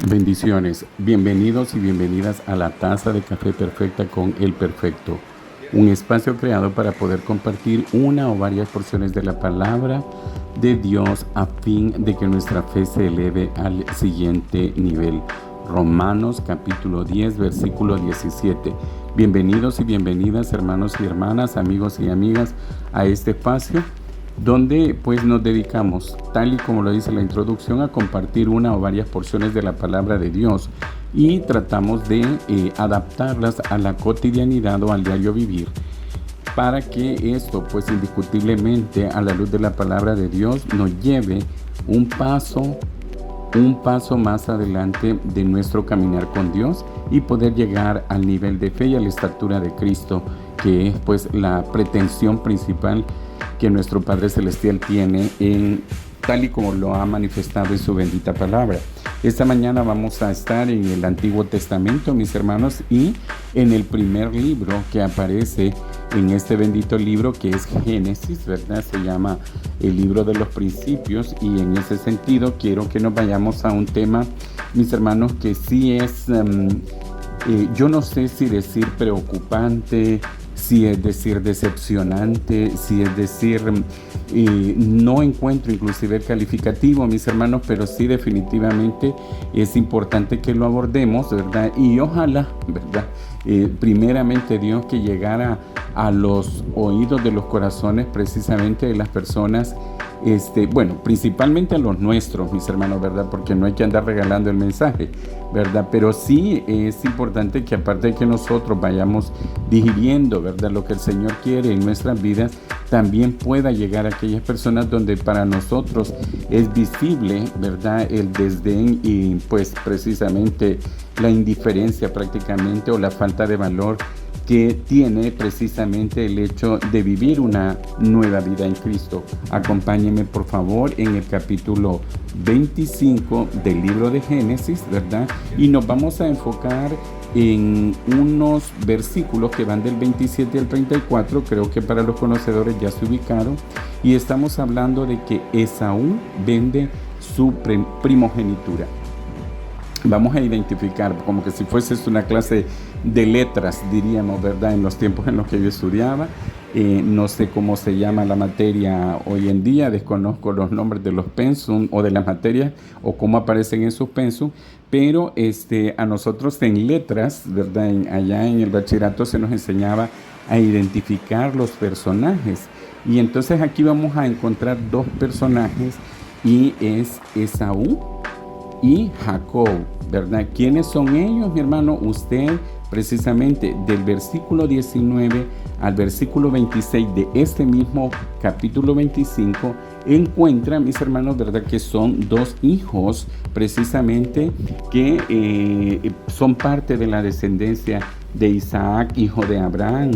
Bendiciones, bienvenidos y bienvenidas a la Taza de Café Perfecta con El Perfecto, un espacio creado para poder compartir una o varias porciones de la palabra de Dios a fin de que nuestra fe se eleve al siguiente nivel. Romanos capítulo 10, versículo 17. Bienvenidos y bienvenidas hermanos y hermanas, amigos y amigas a este espacio donde pues nos dedicamos, tal y como lo dice la introducción, a compartir una o varias porciones de la palabra de Dios y tratamos de adaptarlas a la cotidianidad o al diario vivir para que esto pues indiscutiblemente a la luz de la palabra de Dios nos lleve un paso más adelante de nuestro caminar con Dios y poder llegar al nivel de fe y a la estatura de Cristo, que es pues la pretensión principal que nuestro Padre Celestial tiene tal y como lo ha manifestado en su bendita palabra. Esta mañana vamos a estar en el Antiguo Testamento, mis hermanos, y en el primer libro que aparece en este bendito libro, que es Génesis, ¿verdad? Se llama el libro de los principios, y en ese sentido quiero que nos vayamos a un tema, mis hermanos, que sí es, yo no sé si decir preocupante, si es decir decepcionante, si es decir, no encuentro inclusive el calificativo, mis hermanos, pero sí definitivamente es importante que lo abordemos, ¿verdad? Y ojalá, ¿verdad? Primeramente Dios, que llegara a los oídos de los corazones precisamente de las personas, bueno, principalmente a los nuestros, mis hermanos, ¿verdad? Porque no hay que andar regalando el mensaje, ¿verdad? Pero sí es importante que aparte de que nosotros vayamos digiriendo, ¿verdad?, lo que el Señor quiere en nuestras vidas, también pueda llegar a aquellas personas donde para nosotros es visible, ¿verdad?, el desdén y pues precisamente la indiferencia prácticamente o la falta de valor que tiene precisamente el hecho de vivir una nueva vida en Cristo. Acompáñenme por favor en el capítulo 25 del libro de Génesis, ¿verdad? Y nos vamos a enfocar en unos versículos que van del 27 al 34, creo que para los conocedores ya se ubicaron, y estamos hablando de que Esaú vende su primogenitura. Vamos a identificar, como que si fuese una clase de letras, diríamos, ¿verdad? En los tiempos en los que yo estudiaba, no sé cómo se llama la materia hoy en día, desconozco los nombres de los pensum o de las materias o cómo aparecen en sus pensum, pero a nosotros en letras, ¿verdad? Allá en el bachillerato se nos enseñaba a identificar los personajes, y entonces aquí vamos a encontrar dos personajes, y es Esaú y Jacob, ¿verdad? ¿Quiénes son ellos, mi hermano? Usted precisamente del versículo 19 al versículo 26 de este mismo capítulo 25 encuentra, mis hermanos, ¿verdad?, que son dos hijos precisamente que son parte de la descendencia de Isaac, hijo de Abraham.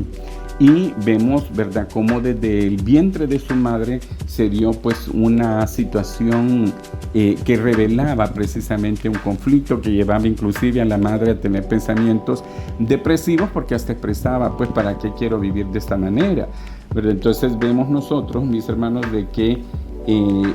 Y vemos, ¿verdad?, cómo desde el vientre de su madre se dio pues una situación que revelaba precisamente un conflicto que llevaba inclusive a la madre a tener pensamientos depresivos, porque hasta expresaba, pues, ¿para qué quiero vivir de esta manera? Pero entonces vemos nosotros, mis hermanos, de que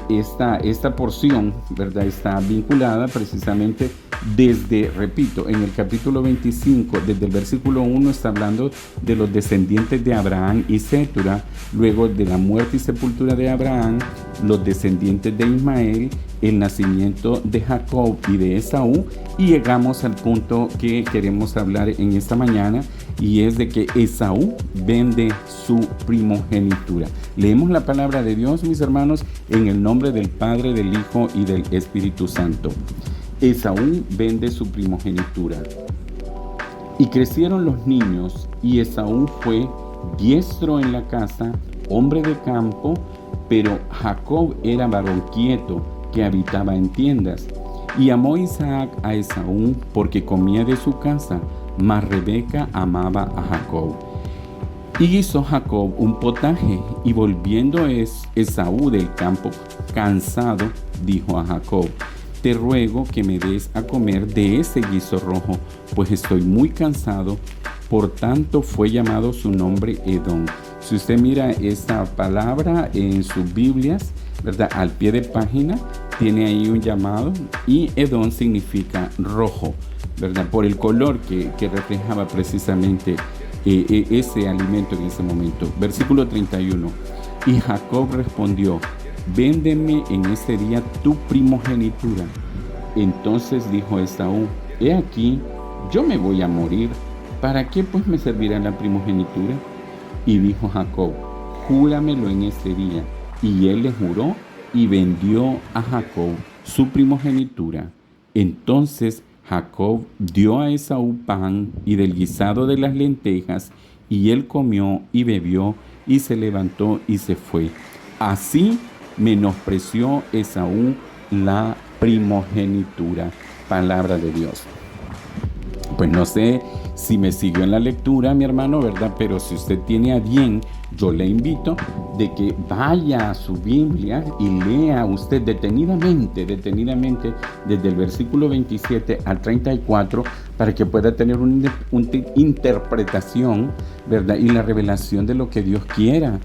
esta porción, ¿verdad?, está vinculada precisamente desde, repito, en el capítulo 25, desde el versículo 1 está hablando de los descendientes de Abraham y Cetura, luego de la muerte y sepultura de Abraham, los descendientes de Ismael, el nacimiento de Jacob y de Esaú, y llegamos al punto que queremos hablar en esta mañana, y es de que Esaú vende su primogenitura. Leemos la palabra de Dios, mis hermanos, en el nombre del Padre, del Hijo y del Espíritu Santo. Esaú vende su primogenitura. Y crecieron los niños, y Esaú fue diestro en la casa, hombre de campo, pero Jacob era varón quieto, que habitaba en tiendas. Y amó Isaac a Esaú porque comía de su casa, mas Rebeca amaba a Jacob. Y hizo Jacob un potaje, y volviendo Esaú del campo cansado, dijo a Jacob: te ruego que me des a comer de ese guiso rojo, pues estoy muy cansado. Por tanto fue llamado su nombre Edom. Si usted mira esta palabra en sus Biblias, ¿verdad?, al pie de página, tiene ahí un llamado, y Edom significa rojo, ¿verdad? Por el color que reflejaba precisamente ese alimento en ese momento. Versículo 31. Y Jacob respondió: véndeme en ese día tu primogenitura. Entonces dijo Esaú: he aquí, yo me voy a morir. ¿Para qué pues me servirá la primogenitura? Y dijo Jacob: júramelo en este día. Y él le juró y vendió a Jacob su primogenitura. Entonces Jacob dio a Esaú pan y del guisado de las lentejas, y él comió y bebió y se levantó y se fue. Así menospreció Esaú la primogenitura. Palabra de Dios. Pues no sé si me siguió en la lectura, mi hermano, ¿verdad? Pero si usted tiene a bien, yo le invito de que vaya a su Biblia y lea usted detenidamente, desde el versículo 27 al 34, para que pueda tener una interpretación, ¿verdad? Y la revelación de lo que Dios quiera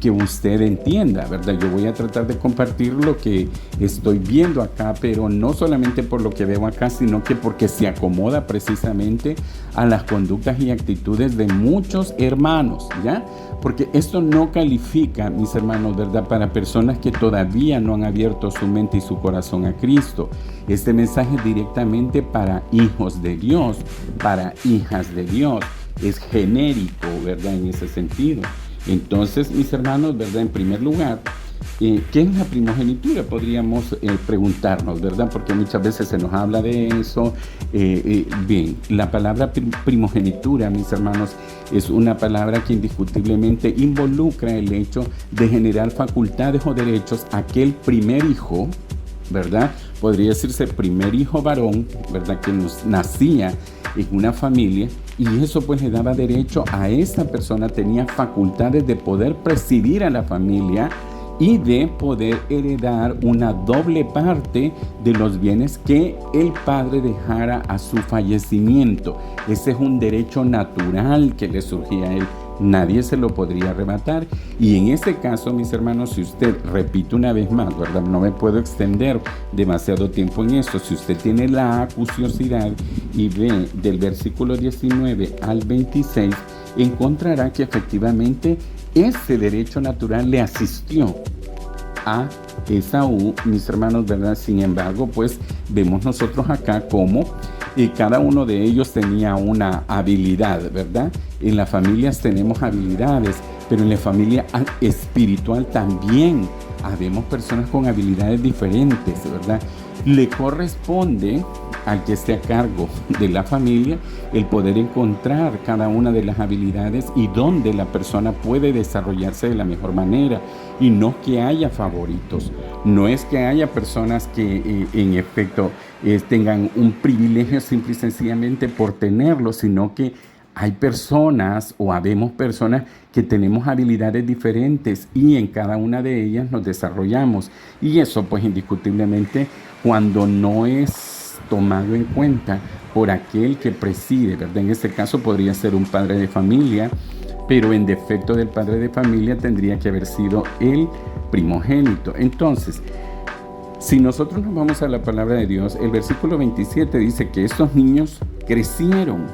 que usted entienda, ¿verdad? Yo voy a tratar de compartir lo que estoy viendo acá, pero no solamente por lo que veo acá, sino que porque se acomoda precisamente a las conductas y actitudes de muchos hermanos, ¿ya? Porque esto no califica, mis hermanos, ¿verdad?, para personas que todavía no han abierto su mente y su corazón a Cristo. Este mensaje es directamente para hijos de Dios, para hijas de Dios. Es genérico, ¿verdad?, en ese sentido. Entonces, mis hermanos, ¿verdad?, en primer lugar, ¿qué es la primogenitura? Podríamos preguntarnos, ¿verdad? Porque muchas veces se nos habla de eso. Bien, la palabra primogenitura, mis hermanos, es una palabra que indiscutiblemente involucra el hecho de generar facultades o derechos a aquel primer hijo, ¿verdad? Podría decirse primer hijo varón, ¿verdad?, que nos nacía en una familia, y eso pues le daba derecho a esa persona, tenía facultades de poder presidir a la familia y de poder heredar una doble parte de los bienes que el padre dejara a su fallecimiento. Ese es un derecho natural que le surgía a él. Nadie se lo podría arrebatar. Y en ese caso, mis hermanos, si usted, repito una vez más, ¿verdad?, no me puedo extender demasiado tiempo en esto. Si usted tiene la curiosidad y ve del versículo 19 al 26, encontrará que efectivamente ese derecho natural le asistió a Esaú, mis hermanos, ¿verdad? Sin embargo, pues vemos nosotros acá cómo cada uno de ellos tenía una habilidad, ¿verdad? En las familias tenemos habilidades, pero en la familia espiritual también habemos personas con habilidades diferentes, ¿verdad? Le corresponde al que esté a cargo de la familia el poder encontrar cada una de las habilidades y donde la persona puede desarrollarse de la mejor manera, y no que haya favoritos. No es que haya personas que en efecto tengan un privilegio simple y sencillamente por tenerlo, sino que hay personas o habemos personas que tenemos habilidades diferentes y en cada una de ellas nos desarrollamos, y eso pues indiscutiblemente cuando no es tomado en cuenta por aquel que preside, ¿verdad? En este caso podría ser un padre de familia, pero en defecto del padre de familia tendría que haber sido el primogénito. Entonces, si nosotros nos vamos a la palabra de Dios, el versículo 27 dice que estos niños crecieron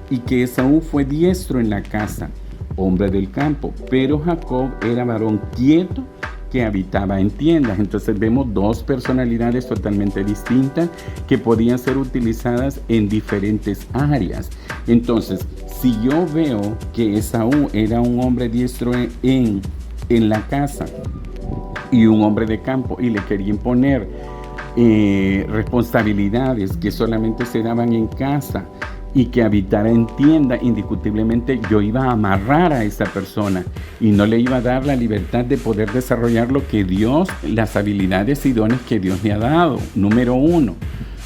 y que Esaú fue diestro en la casa, hombre del campo, pero Jacob era varón quieto que habitaba en tiendas. Entonces vemos dos personalidades totalmente distintas que podían ser utilizadas en diferentes áreas. Entonces, si yo veo que Esaú era un hombre diestro en la casa y un hombre de campo, y le quería imponer responsabilidades que solamente se daban en casa y que habitara en tienda, indiscutiblemente yo iba a amarrar a esa persona y no le iba a dar la libertad de poder desarrollar lo que Dios, las habilidades y dones que Dios le ha dado, número uno,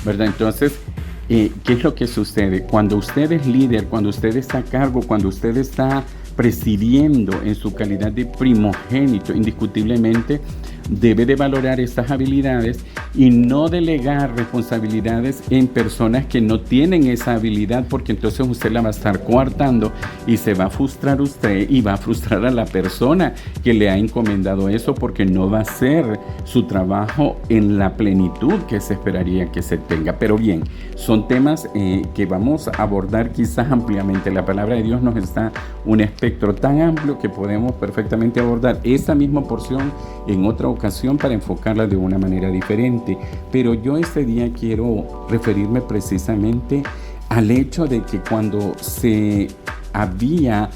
¿verdad? Entonces, ¿qué es lo que sucede? Cuando usted es líder, cuando usted está a cargo, cuando usted está presidiendo en su calidad de primogénito, indiscutiblemente debe de valorar estas habilidades y no delegar responsabilidades en personas que no tienen esa habilidad, porque entonces usted la va a estar coartando y se va a frustrar usted y va a frustrar a la persona que le ha encomendado eso, porque no va a ser su trabajo en la plenitud que se esperaría que se tenga. Pero bien, son temas que vamos a abordar quizás ampliamente. La palabra de Dios nos está un espectro tan amplio que podemos perfectamente abordar esa misma porción en otra ocasión para enfocarla de una manera diferente. Pero yo este día quiero referirme precisamente al hecho de que cuando se había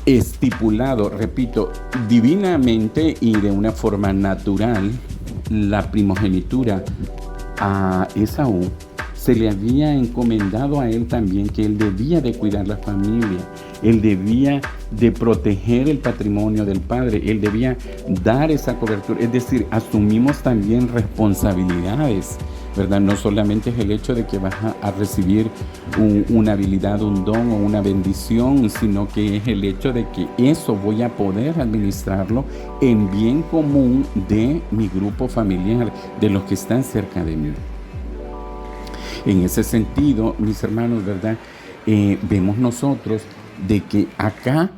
estipulado, repito, divinamente y de una forma natural, la primogenitura a Esaú, se le había encomendado a él también que él debía de cuidar la familia, él debía de proteger el patrimonio del padre, él debía dar esa cobertura, es decir, asumimos también responsabilidades, ¿verdad? No solamente es el hecho de que vas a recibir una habilidad, un don o una bendición, sino que es el hecho de que eso voy a poder administrarlo en bien común de mi grupo familiar, de los que están cerca de mí. En ese sentido, mis hermanos, ¿verdad? Vemos nosotros de que acá,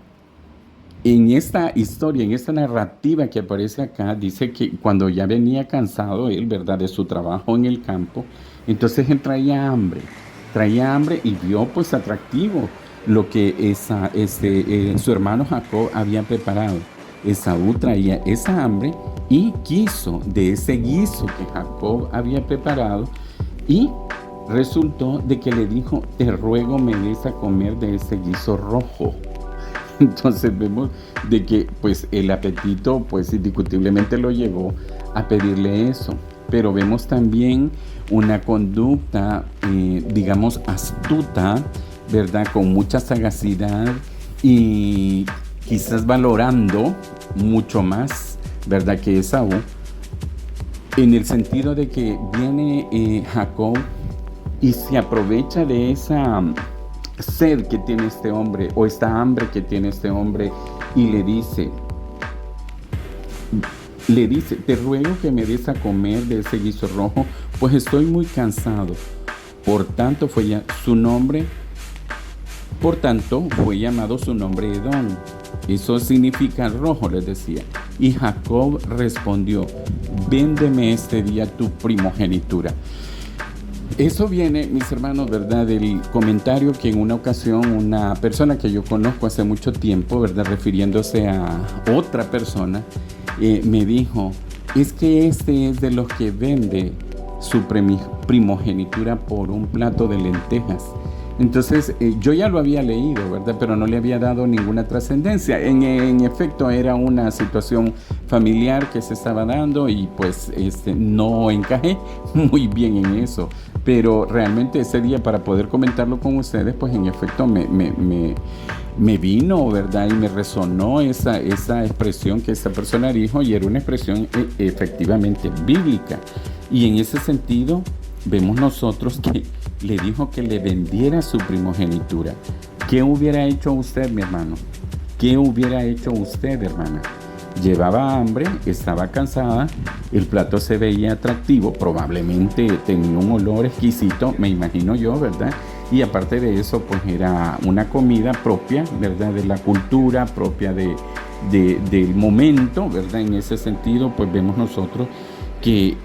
en esta historia, en esta narrativa que aparece acá, dice que cuando ya venía cansado él, ¿verdad?, de su trabajo en el campo, entonces él traía hambre y vio pues atractivo lo que su hermano Jacob había preparado. Esaú traía esa hambre y quiso de ese guiso que Jacob había preparado, y resultó de que le dijo: te ruego me des a comer de ese guiso rojo. Entonces vemos de que pues el apetito pues indiscutiblemente lo llevó a pedirle eso. Pero vemos también una conducta, digamos, astuta, ¿verdad? Con mucha sagacidad y quizás valorando mucho más, ¿verdad?, que Esaú, en el sentido de que viene Jacob y se aprovecha de esa sed que tiene este hombre, o esta hambre que tiene este hombre, y le dice, te ruego que me des a comer de ese guiso rojo, pues estoy muy cansado. Por tanto fue llamado su nombre Edom. Eso significa rojo, les decía. Y Jacob respondió: véndeme este día tu primogenitura. Eso viene, mis hermanos, ¿verdad?, del comentario que en una ocasión una persona que yo conozco hace mucho tiempo, ¿verdad?, refiriéndose a otra persona, me dijo: es que este es de los que vende su primogenitura por un plato de lentejas. Entonces, yo ya lo había leído, ¿verdad?, pero no le había dado ninguna trascendencia. En efecto, era una situación familiar que se estaba dando y pues no encajé muy bien en eso. Pero realmente ese día, para poder comentarlo con ustedes, pues en efecto me vino, ¿verdad?, y me resonó esa expresión que esa persona dijo, y era una expresión efectivamente bíblica. Y en ese sentido, vemos nosotros que le dijo que le vendiera su primogenitura. ¿Qué hubiera hecho usted, mi hermano? ¿Qué hubiera hecho usted, hermana? Llevaba hambre, estaba cansada, el plato se veía atractivo, probablemente tenía un olor exquisito, me imagino yo, ¿verdad? Y aparte de eso, pues era una comida propia, ¿verdad?, de la cultura, propia del momento, ¿verdad? En ese sentido, pues vemos nosotros que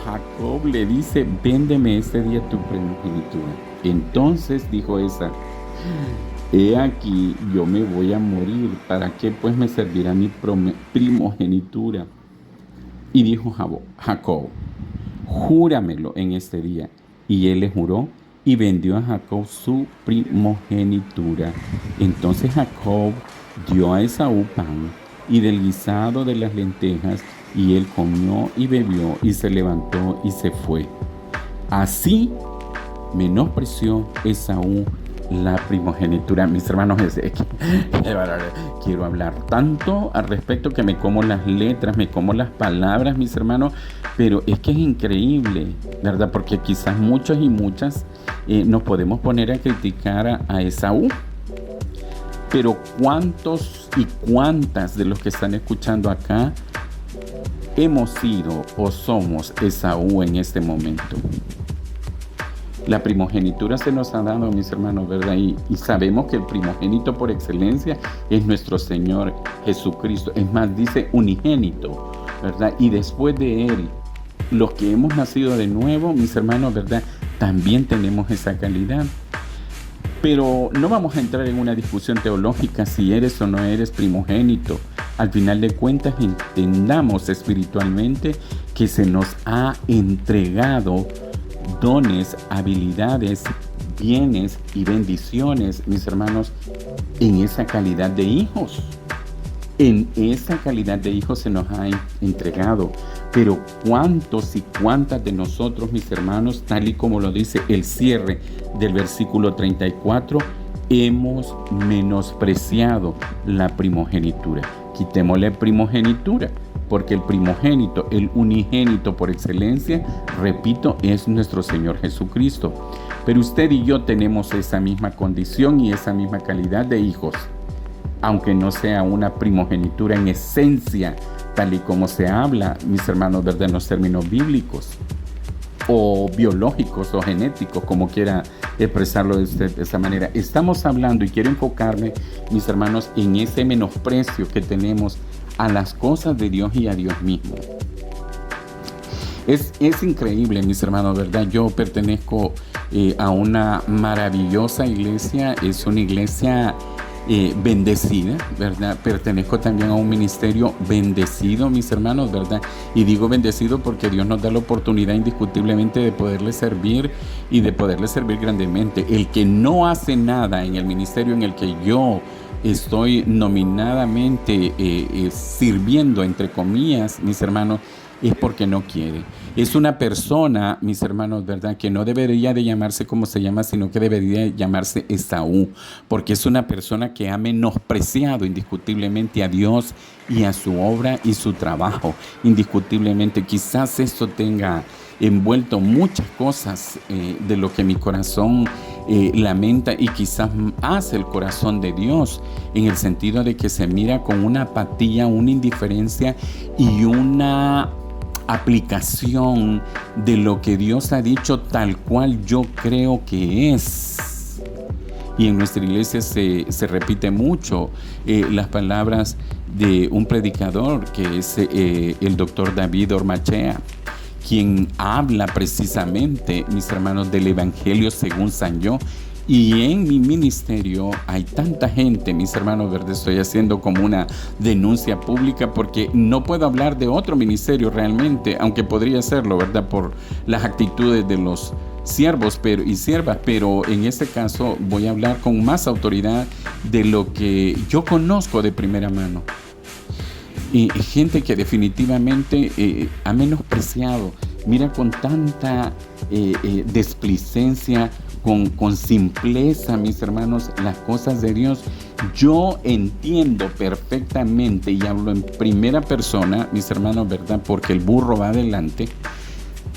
Jacob le dice: véndeme este día tu primogenitura. Entonces dijo esa: he aquí, yo me voy a morir, ¿para qué pues me servirá mi primogenitura? Y dijo Jacob: júramelo en este día. Y él le juró y vendió a Jacob su primogenitura. Entonces Jacob dio a Esaú pan y del guisado de las lentejas, y él comió y bebió y se levantó y se fue. Así menospreció Esaú la primogenitura. Mis hermanos, quiero hablar tanto al respecto que me como las letras, me como las palabras, mis hermanos, pero es que es increíble, ¿verdad? Porque quizás muchos y muchas nos podemos poner a criticar a Esaú, pero ¿cuántos y cuántas de los que están escuchando acá hemos sido o somos Esaú en este momento. La primogenitura se nos ha dado, mis hermanos, ¿verdad? Y sabemos que el primogénito por excelencia es nuestro Señor Jesucristo. Es más, dice unigénito, ¿verdad? Y después de Él, los que hemos nacido de nuevo, mis hermanos, ¿verdad? También tenemos esa calidad. Pero no vamos a entrar en una discusión teológica si eres o no eres primogénito. Al final de cuentas, entendamos espiritualmente que se nos ha entregado dones, habilidades, bienes y bendiciones, mis hermanos, en esa calidad de hijos. En esa calidad de hijos se nos ha entregado. Pero ¿cuántos y cuántas de nosotros, mis hermanos, tal y como lo dice el cierre del versículo 34, hemos menospreciado la primogenitura? Quitémosle primogenitura, porque el primogénito, el unigénito por excelencia, repito, es nuestro Señor Jesucristo. Pero usted y yo tenemos esa misma condición y esa misma calidad de hijos, aunque no sea una primogenitura en esencia, tal y como se habla, mis hermanos, ¿verdad?, en los términos bíblicos, o biológicos o genéticos, como quiera expresarlo de esa manera. Estamos hablando, y quiero enfocarme, mis hermanos, en ese menosprecio que tenemos a las cosas de Dios y a Dios mismo. Es increíble, mis hermanos, ¿verdad? Yo pertenezco a una maravillosa iglesia, es una iglesia bendecida, ¿verdad? Pertenezco también a un ministerio bendecido, mis hermanos, ¿verdad? Y digo bendecido porque Dios nos da la oportunidad indiscutiblemente de poderle servir y de poderle servir grandemente. El que no hace nada en el ministerio en el que yo estoy nominadamente sirviendo, entre comillas, mis hermanos, es porque no quiere. Es una persona, mis hermanos, ¿verdad?, que no debería de llamarse como se llama, sino que debería llamarse Esaú, porque es una persona que ha menospreciado indiscutiblemente a Dios y a su obra y su trabajo. Indiscutiblemente, quizás esto tenga envuelto muchas cosas de lo que mi corazón lamenta, y quizás hace el corazón de Dios, en el sentido de que se mira con una apatía, una indiferencia y una aplicación de lo que Dios ha dicho tal cual yo creo que es. Y en nuestra iglesia se repite mucho las palabras de un predicador que es el doctor David Ormachea, quien habla precisamente, mis hermanos, del Evangelio según San Yo. Y en mi ministerio hay tanta gente, mis hermanos, ¿verdad? Estoy haciendo como una denuncia pública porque no puedo hablar de otro ministerio realmente, aunque podría hacerlo, ¿verdad?, por las actitudes de los siervos y siervas, pero en este caso voy a hablar con más autoridad de lo que yo conozco de primera mano. Y gente que definitivamente ha menospreciado, mira con tanta desplicencia, con simpleza, mis hermanos, las cosas de Dios. Yo entiendo perfectamente, y hablo en primera persona, mis hermanos, ¿verdad?, porque el burro va adelante.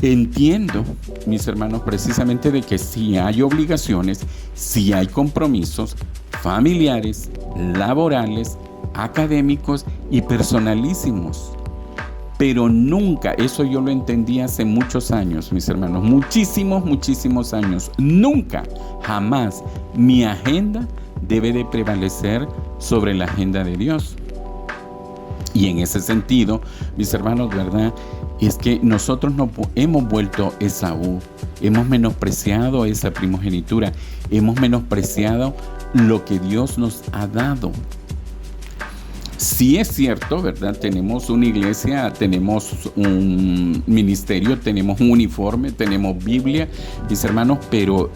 Entiendo, mis hermanos, precisamente de que sí hay obligaciones, sí hay compromisos familiares, laborales, académicos y personalísimos. Pero nunca, eso yo lo entendí hace muchos años, mis hermanos, muchísimos años. Nunca, jamás, mi agenda debe de prevalecer sobre la agenda de Dios. Y en ese sentido, mis hermanos, ¿verdad?, es que nosotros no hemos vuelto Esaú, hemos menospreciado esa primogenitura, hemos menospreciado lo que Dios nos ha dado. Sí es cierto, ¿verdad? Tenemos una iglesia, tenemos un ministerio, tenemos un uniforme, tenemos Biblia, mis hermanos, pero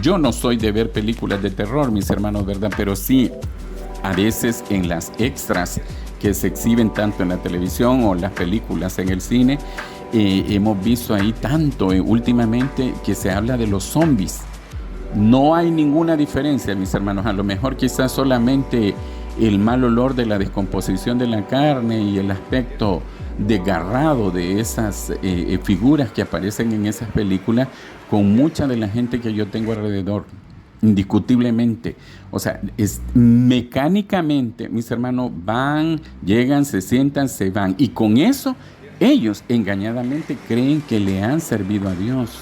yo no soy de ver películas de terror, mis hermanos, ¿verdad? Pero sí, a veces en las extras que se exhiben tanto en la televisión o las películas en el cine, hemos visto ahí tanto últimamente que se habla de los zombies. No hay ninguna diferencia, mis hermanos, a lo mejor quizás solamente el mal olor de la descomposición de la carne y el aspecto desgarrado de esas figuras que aparecen en esas películas con mucha de la gente que yo tengo alrededor, indiscutiblemente. O sea, mecánicamente, mis hermanos, van, llegan, se sientan, se van, y con eso Ellos engañadamente creen que le han servido a Dios.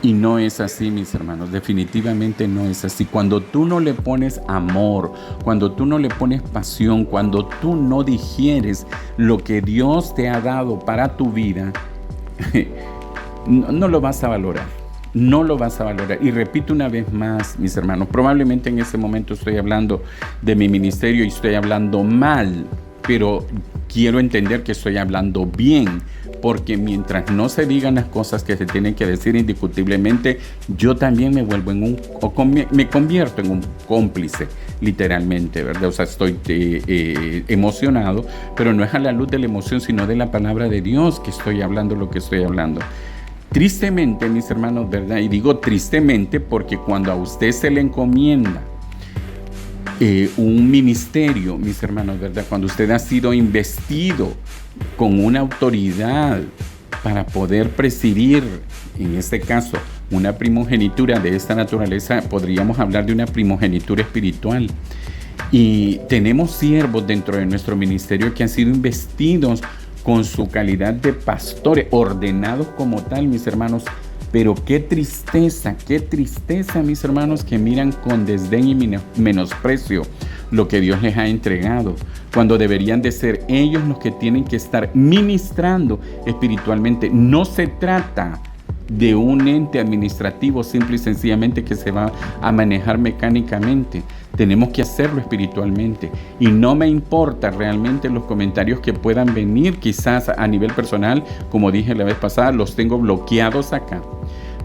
Y no es así, mis hermanos, definitivamente no es así. Cuando tú no le pones amor, cuando tú no le pones pasión, cuando tú no digieres lo que Dios te ha dado para tu vida, no lo vas a valorar. No lo vas a valorar. Y repito una vez más, mis hermanos, probablemente en ese momento estoy hablando de mi ministerio y estoy hablando mal, pero quiero entender que estoy hablando bien, porque mientras no se digan las cosas que se tienen que decir indiscutiblemente, yo también me vuelvo me convierto en un cómplice, literalmente, ¿verdad? O sea, estoy emocionado, pero no es a la luz de la emoción, sino de la palabra de Dios que estoy hablando lo que estoy hablando. Tristemente, mis hermanos, ¿verdad? Y digo tristemente porque cuando a usted se le encomienda un ministerio, mis hermanos, ¿verdad? Cuando usted ha sido investido con una autoridad para poder presidir, en este caso, una primogenitura de esta naturaleza, podríamos hablar de una primogenitura espiritual. Y tenemos siervos dentro de nuestro ministerio que han sido investidos con su calidad de pastores, ordenados como tal, mis hermanos. Pero qué tristeza, mis hermanos, que miran con desdén y menosprecio lo que Dios les ha entregado, cuando deberían de ser ellos los que tienen que estar ministrando espiritualmente. No se trata de un ente administrativo simple y sencillamente que se va a manejar mecánicamente. Tenemos que hacerlo espiritualmente. Y no me importa realmente los comentarios que puedan venir quizás a nivel personal. Como dije la vez pasada, los tengo bloqueados acá.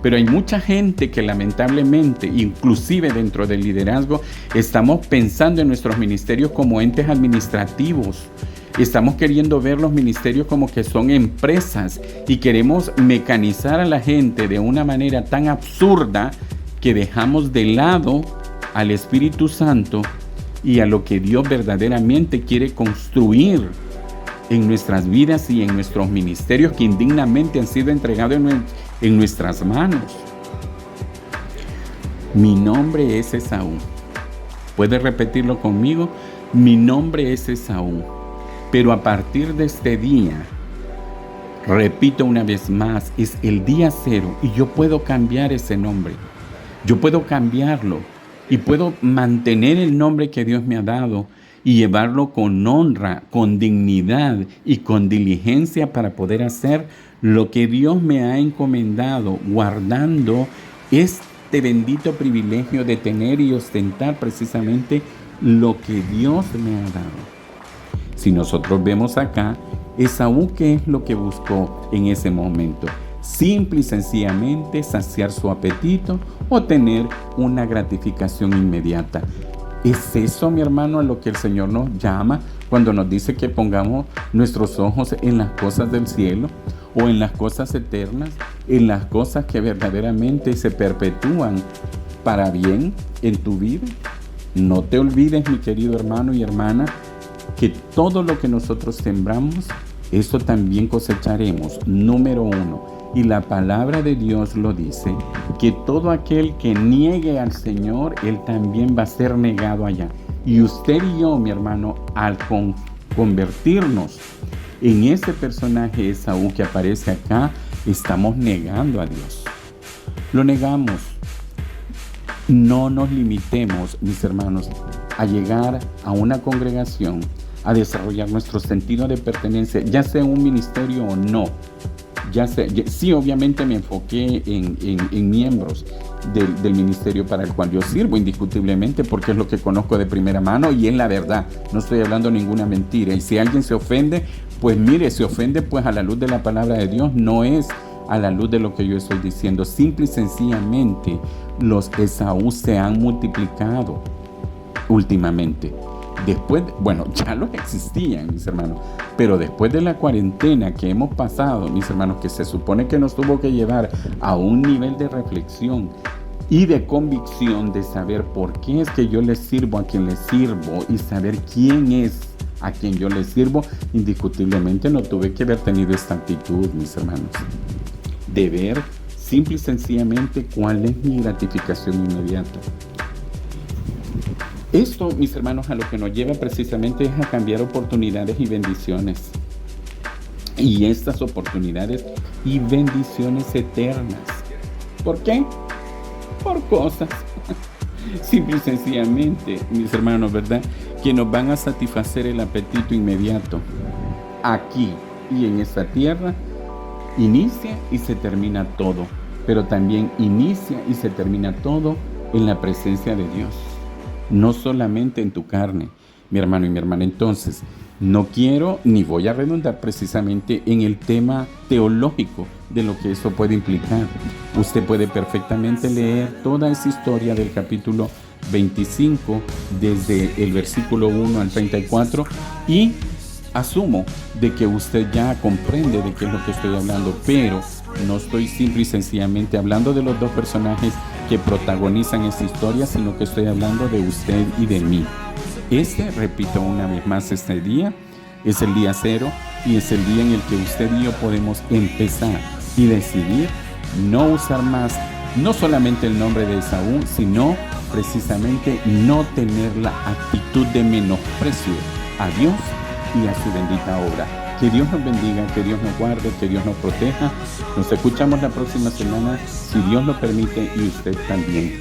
Pero hay mucha gente que lamentablemente, inclusive dentro del liderazgo, estamos pensando en nuestros ministerios como entes administrativos. Estamos queriendo ver los ministerios como que son empresas y queremos mecanizar a la gente de una manera tan absurda que dejamos de lado al Espíritu Santo y a lo que Dios verdaderamente quiere construir en nuestras vidas y en nuestros ministerios que indignamente han sido entregados en nuestras manos. Mi nombre es Esaú. ¿Puede repetirlo conmigo? Mi nombre es Esaú. Pero a partir de este día, repito una vez más, es el día cero y yo puedo cambiar ese nombre. Yo puedo cambiarlo y puedo mantener el nombre que Dios me ha dado y llevarlo con honra, con dignidad y con diligencia para poder hacer lo que Dios me ha encomendado, guardando este bendito privilegio de tener y ostentar precisamente lo que Dios me ha dado. Si nosotros vemos acá, Esaú, ¿qué es lo que buscó en ese momento? Simple y sencillamente saciar su apetito o tener una gratificación inmediata. ¿Es eso, mi hermano, a lo que el Señor nos llama cuando nos dice que pongamos nuestros ojos en las cosas del cielo o en las cosas eternas, en las cosas que verdaderamente se perpetúan para bien en tu vida? No te olvides, mi querido hermano y hermana, que todo lo que nosotros sembramos, eso también cosecharemos. Número 1. Y la palabra de Dios lo dice, que todo aquel que niegue al Señor, Él también va a ser negado allá. Y usted y yo, mi hermano, al convertirnos en ese personaje Esaú que aparece acá, estamos negando a Dios. Lo negamos. No nos limitemos, mis hermanos, a llegar a una congregación, a desarrollar nuestro sentido de pertenencia, ya sea un ministerio o no. Sí, obviamente me enfoqué en miembros del ministerio para el cual yo sirvo, indiscutiblemente, porque es lo que conozco de primera mano y es la verdad. No estoy hablando ninguna mentira. Y si alguien se ofende, pues mire, se ofende pues a la luz de la palabra de Dios, no es a la luz de lo que yo estoy diciendo. Simple y sencillamente, los Esaú se han multiplicado últimamente. Ya los existían, mis hermanos, pero después de la cuarentena que hemos pasado, mis hermanos, que se supone que nos tuvo que llevar a un nivel de reflexión y de convicción de saber por qué es que yo le sirvo a quien le sirvo y saber quién es a quien yo le sirvo, indiscutiblemente no tuve que haber tenido esta actitud, mis hermanos, de ver simple y sencillamente cuál es mi gratificación inmediata. Esto, mis hermanos, a lo que nos lleva precisamente es a cambiar oportunidades y bendiciones. y estas oportunidades y bendiciones eternas. ¿Por qué? Por cosas, simple y sencillamente, mis hermanos, ¿verdad? Que nos van a satisfacer el apetito inmediato. Aquí y en esta tierra inicia y se termina todo, pero también inicia y se termina todo en la presencia de Dios, no solamente en tu carne, mi hermano y mi hermana. Entonces, no quiero ni voy a redundar precisamente en el tema teológico de lo que eso puede implicar. Usted puede perfectamente leer toda esa historia del capítulo 25, desde el versículo 1 al 34, y asumo de que usted ya comprende de qué es lo que estoy hablando, pero no estoy simple y sencillamente hablando de los dos personajes que protagonizan esta historia, sino que estoy hablando de usted y de mí. Repito una vez más, este día es el día cero y es el día en el que usted y yo podemos empezar y decidir no usar más, no solamente el nombre de Esaú, sino precisamente no tener la actitud de menosprecio a Dios y a su bendita obra. Que Dios nos bendiga, que Dios nos guarde, que Dios nos proteja. Nos escuchamos la próxima semana, si Dios lo permite y usted también.